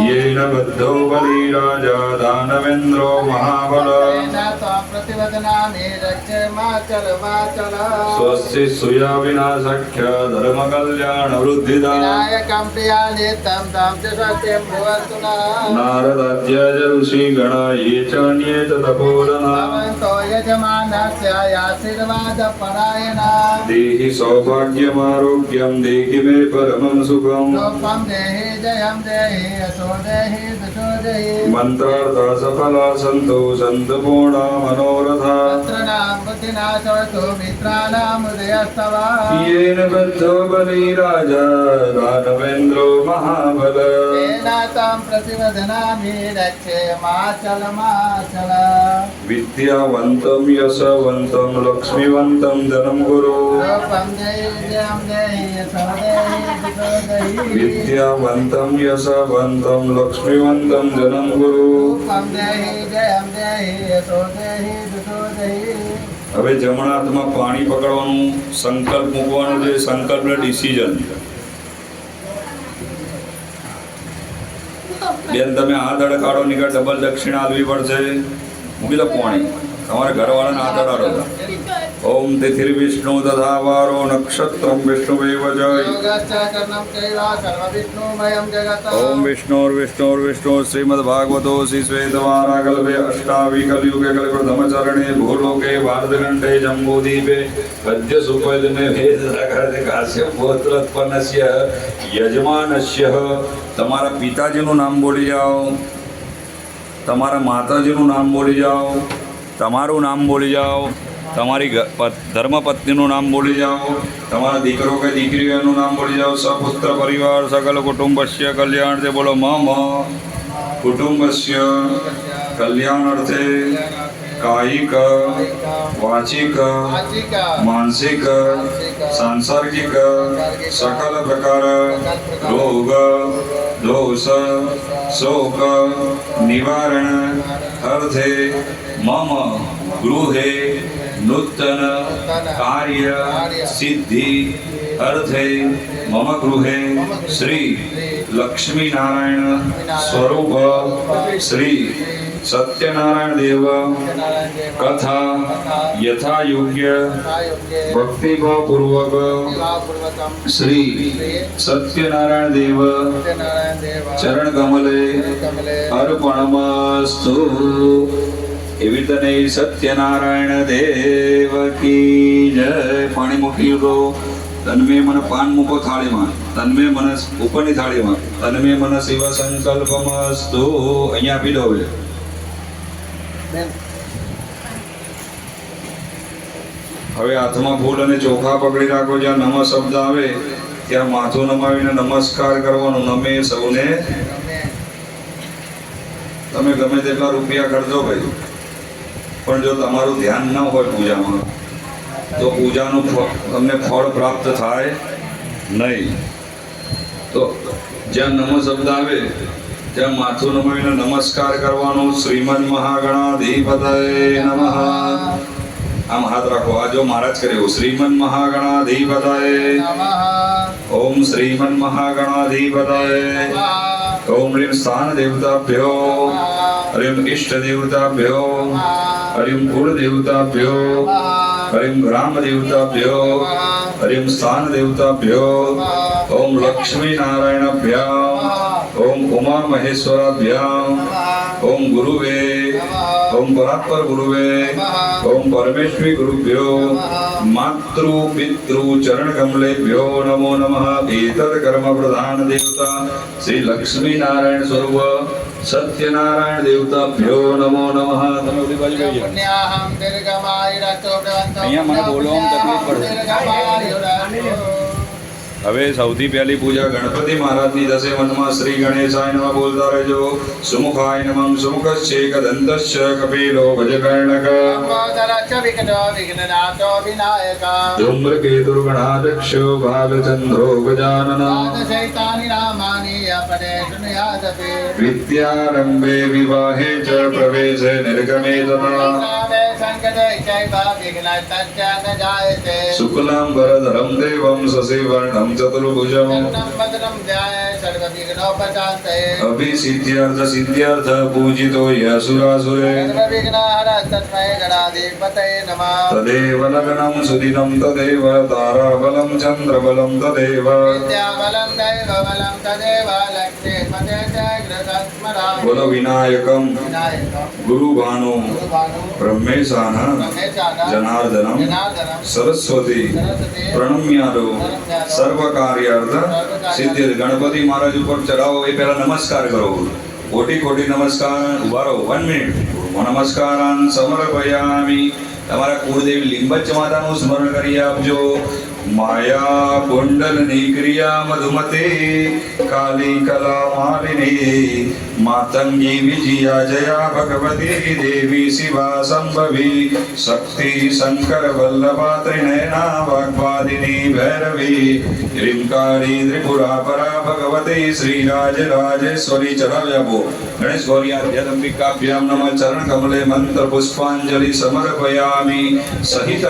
येन बद्धो बलिराजा दानवेन्द्रो महाबल स्वस्ति सुया विनाशख्य धर्म कल्याण वृद्धिदा नारदाद्याय ऋषि गणा ये च अन्ये च तपोधना देहि सौभाग्यमारोग्यं देहि मे परमं सुखं मंत्रार्था सफला सन्तो सन्त पूर्णा मनोरथा येन बद्धो बलिराजा दानवेन्द्रो महाबल विद्यावन्तं यशवन्तं लक्ष्मीवन्तं धनं गुरु विद्यावन्तं यशवन्तं लक्ष्मीवन्तं धनं गुरु હવે જમણા હાથમાં પાણી પકડવાનું સંકલ્પ મૂકવાનો છે સંકલ્પ ડિસિઝન બેન તમે હાથ અડકાડો નીકળ ડબલ દક્ષિણા આપવી પડશે મૂકી દો પાણી તમારા ઘરવાળાને હાથ અડાડો ओम तिथिर्विष्णु तथा वारो नक्षत्रं विष्णुवेव जय ओम विष्णुर्विष्णुर्विष्णु श्रीमद्भागवतो श्रीश्वेतवाराकल्पे अष्टावी कलियुगे कलिप्रथमचरणे भूलोके भारतखण्डे जम्बूद्वीपे पद्यसुपदिने वेदसागरे काश्यपपुत्रोत्पन्नस्य यजमानस्य તમારા પિતાજીનું નામ બોલી જાઓ તમારા માતાજીનું નામ બોલી જાઓ તમારું નામ બોલી જાઓ તમારી ધર્મપત્નીનું નામ બોલી જાઓ તમારા દીકરો કે દીકરીઓનું નામ બોલી જાઓ સપુત્ર પરિવાર સકલ કુટુંબસ્ય કલ્યાણાર્થે બોલો મમ કુટુંબસ્ય કલ્યાણાર્થે કાયિક વાચિક માનસિક સાંસર્ગિક સકલ પ્રકાર રોગ દોષ શોક નિવારણ અર્થે મમ ગૃહે नूतन कार्य सिद्धि अर्थे मम गृहे श्री लक्ष्मी नारायण स्वरूप श्री सत्यनारायण देव कथा यथा योग्य भक्तिभाव पूर्वक श्री सत्यनारायण देव चरण कमले अर्पणमस्तु एवी तने सत्यनारायण देव की जय पाणी मूकी दो तन्मे मन पान मूको थाली में तन्मे मन उपनी थाली में तन्मे मन शिव संकल्पमस्तु अहींया आपी दो हवे हाथमां फूल अने चोखा पकड़ी राखो ज्यां नम शब्द आवे त्यां माथुं नमावीने नमस्कार करवानो नमे सौने तमे गमे तेटला रुपया खर्चो भाई પણ જો તમારું ધ્યાન ન હોય પૂજામાં તો પૂજાનું તમને ફળ પ્રાપ્ત થાય નહીં તો જ્યાં નમઃ શબ્દ આવે ત્યાં માથું નમાવીને નમસ્કાર કરવાનો શ્રીમદ મહાગણાધિપતયે નમઃ આમ હાથ રાખો આ જો મહારાજ કર્યો શ્રીમદ મહાગણાધિપતયે નમઃ ઓમ શ્રીમદ મહાગણાધિપતયે ओम ह्रीं स्थान देवताभ्यो ह्रीं इष्ट देवताभ्यो ह्रीं कुल देवताभ्यो ह्रीं ग्राम देवताभ्यो ह्रीं स्थान देवताभ्यो ओम लक्ष्मी नारायणाभ्याम् ओम उमा महेश्वराभ्याम् ओम गुरुवे ओम परात्पर गुरुवे ओम परमेश्वरी गुरुभ्यो मातृ पितृ चरण कमलेभ्यो नमो नमः एतत् कर्म प्रधान देवता श्री लक्ष्मी नारायण स्वरूप सत्यनारायण देवताभ्यो नमो नमः તમે ઓલી બાજુ બેસી અહીંયા મને બોલવામાં તકલીફ પડે હવે સૌથી પહેલી પૂજા ગણપતિ મહારાજની થશે મનમાં શ્રી ગણેશાય નમઃ બોલતા રહેજો સુમુખાય નમઃ સુમુખસ્ય કદંતસ્ય કપિલો ભજકર્ણક ધૂમ્રકેતુર્ગણાધક્ષો ભાલચંદ્રો ગજાનન વિદ્યારંભે વિવાહે ચ પ્રવેશે નિર્ગમે તથા शुक्लां वरदरं देवं शशिवर्णं चतुर्भुजं अभिसिद्ध्यर्थ सिद्ध्यर्थ पूजितो यशुरासुरे तदेव लग्नं सुदिनं तदेव ताराबलं चन्द्रबलं तदेव बोलो विनायकं गुरुभानु ब्रह्मेशान जनार्दनम सरस्वती प्रणम्यादो सर्व कार्यार्थ सिद्धि गणपति महाराज ऊपर चढ़ाओ ये पहला नमस्कार करो कोटि कोटि नमस्कार उभा रहो 1 मिनिट नमस्कारान् समर्पयामि તમારા કુળદેવી લિંબચ માતાનું સ્મરણ કરી આપજો માયા કુંડલની ક્રિયા મધુમતે કાલી કલા માલિની માતંગી વિજયા જયા ભગવતી દેવી શિવા સંભવી શક્તિ શંકર વલ્લભા ત્રિનયના વાગ્વાદિની ભૈરવી ह्रींकारी त्रिपुरा परा भगवती श्रीराजराजेश्वरी चढ़ाव्यापो गणेश गौर्याभ्यंबिकाभ्यां नमः चरण कमले मंत्र पुष्पांजलि समर्पयामि सहित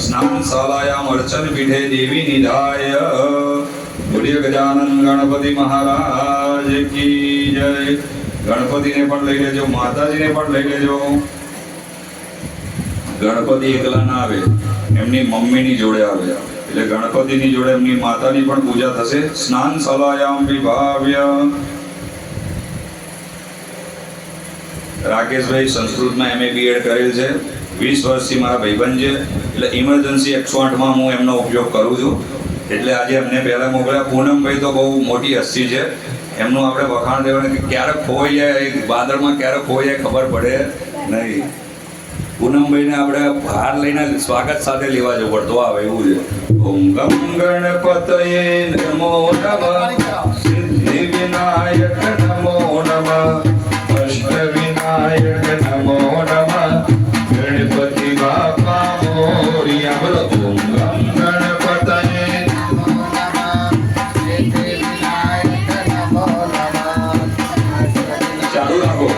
स्नान शालायां अर्चन पीठे देवी निधाय बोलिए गजानन गणपति महाराज की जय। गणपति ने पण लई लेजो माताजी ने पण लई लेजो गणपति एकला ना आवे एमनी मम्मी नी जोड़े आवे એટલે ગણપતિની જોડે એમની માતાની પણ પૂજા થશે સ્નાન શાલાયામ વિભાવ્ય રાકેશભાઈ સંસ્કૃતમાં એમએ બીએડ કરેલ છે 20 વર્ષથી મારા ભાઈબંધ છે એટલે ઇમરજન્સી 108માં હું એમનો ઉપયોગ કરું છું એટલે આજે અમને પહેલા મોકલ્યા પૂનમભાઈ તો બહુ મોટી હસ્તી છે એમનું આપણે વખાણ દેવાનું કે ક્યારેક ખોવાઈ જાય વાદળમાં ક્યારેક ખોવાઈ જાય ખબર પડે નહીં પૂનમભાઈને આપણે ભાર લઈને સ્વાગત સાથે લેવા જવું પડતો આવે એવું છે ઓમ ગમ ગણપતયે નમો નમઃ સિદ્ધિ વિનાયક નમો નમઃ અષ્ટ વિનાયક નમો નમઃ ગણપતિ બાપા મોરિયા બોલો ઓમ ગમ ગણપતયે નમો નમઃ સિદ્ધિ વિનાયક નમો નમઃ ચાલુ રાખો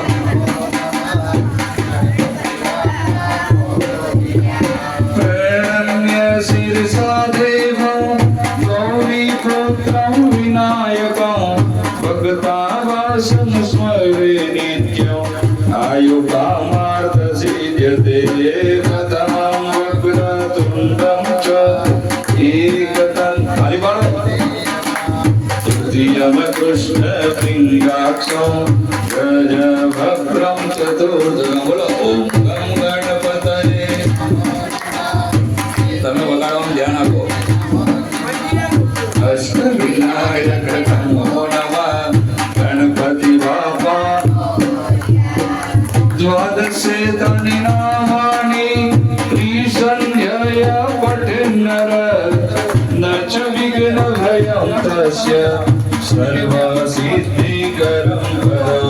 कृष्ण पिंगाक्षो गज भद्रं चतुर्भुजं बोलो ओम गम गणपतये તમે વગાડવામાં ધ્યાન આપો અષ્ટ વિનાયક નમો નમઃ ગણપતિ બાપા દ્વાદશે તનિ નામાની ત્રિસંધ્યય પઠિન્નર ન ચ વિઘ્ન ભયં તસ્ય सर्व सिद्धिकरं करो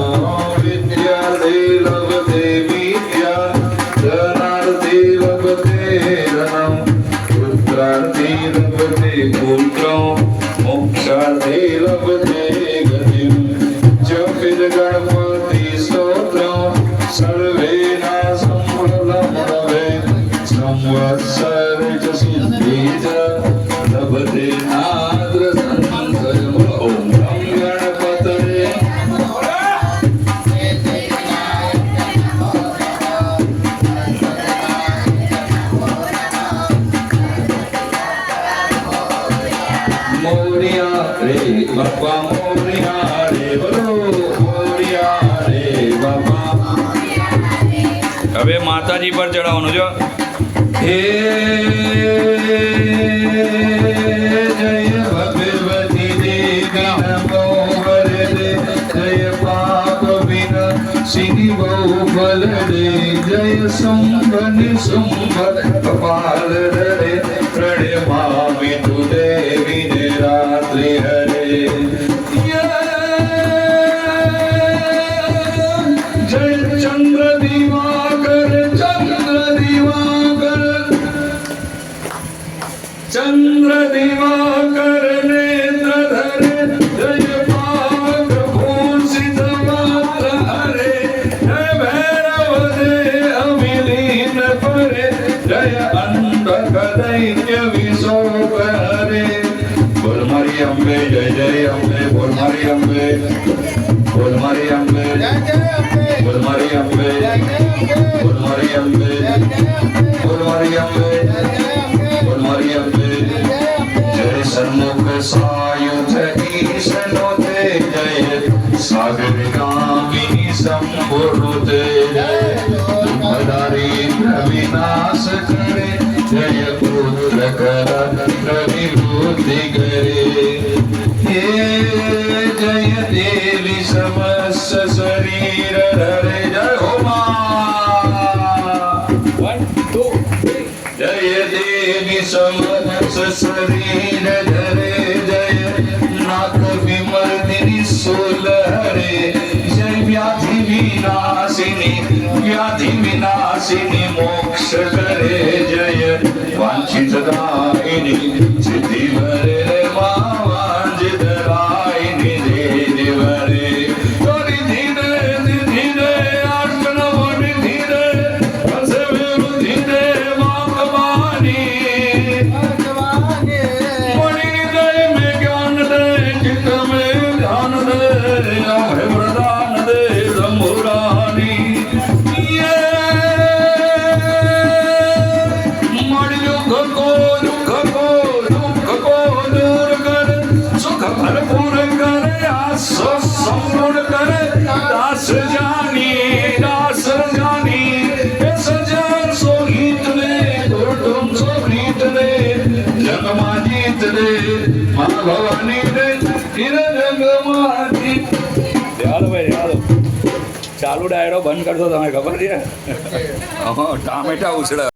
विद्यार्थे लभते विद्या धनार्थे लभते धनं पुत्रार्थे लभते पुत्रं मोक्षार्थे लभते गतिं जपित गणपति स्तोत्रं सर्वेना सम्फलं भवेत् संवत्सरे च सिद्धि च लभते नाद्र बापा मोरिया रे बोलो मोरिया रे बापा હવે માતાજી પર ચડાવવાનું જો હે જય ભગવતી દેવી નમો વરદે જય પાપ વિન સિદ્ધિ બહુ ફલ દે જય સંભન સંભર કપાલ રે પ્રણમામિ તુ દેવી ને રાત્રિ હરે चंद्र दिवाकर नेत्र धरे जय पावक भूषित मात्र हरे जय भैरव दे अमिलीन पर બોલ મારી અંબે, બોલ મારી અંબે, બોલ મારી અંબે, બોલ મારી અંબે, બોલ મારી અંબે, બોલ મારી અંબે. જય સન્મુખ સાયુજ ઈશનો તે જય સાગર ગામિની સંપૂર્ણ તે દુઃખદારી વિનાશ કરે જય પુત્ર કર વિભૂતિ કરે. હે જય દેવી સમસ્ત શરીર ધરે જય હો મા. 1 2 3 જય દેવી સમસ્ત શરીર ધરે જય નાક વિમર્દિની સોલ હરે જય વ્યાધિ વિનાશિની મોક્ષ કરે જય વાંછિત દાયિની સિદ્ધિ વરે મા વાંછિત દાયિની દેવી વરે. તોરી ધીરે ધીરે આર્કન વડી ધીરે હસે વેરુ ધીરે વાકવાની મણી દે મે જ્ઞાન દે ચિત્ત મે ધ્યાન દે અભય પ્રદાન દે શંભુરાની. સંપૂર્ણ કરે દાસ જાની એ સજન સો ગીત ને દુર્ગમ સો પ્રીત ને જગમાં જીત ને મા ભવાની ને ધીરે જગમાં જીત. ચાલો ભાઈ ચાલો ચાલુ ડાયરો બંધ કરશો તમે ખબર છે ટામેટા ઉછળે.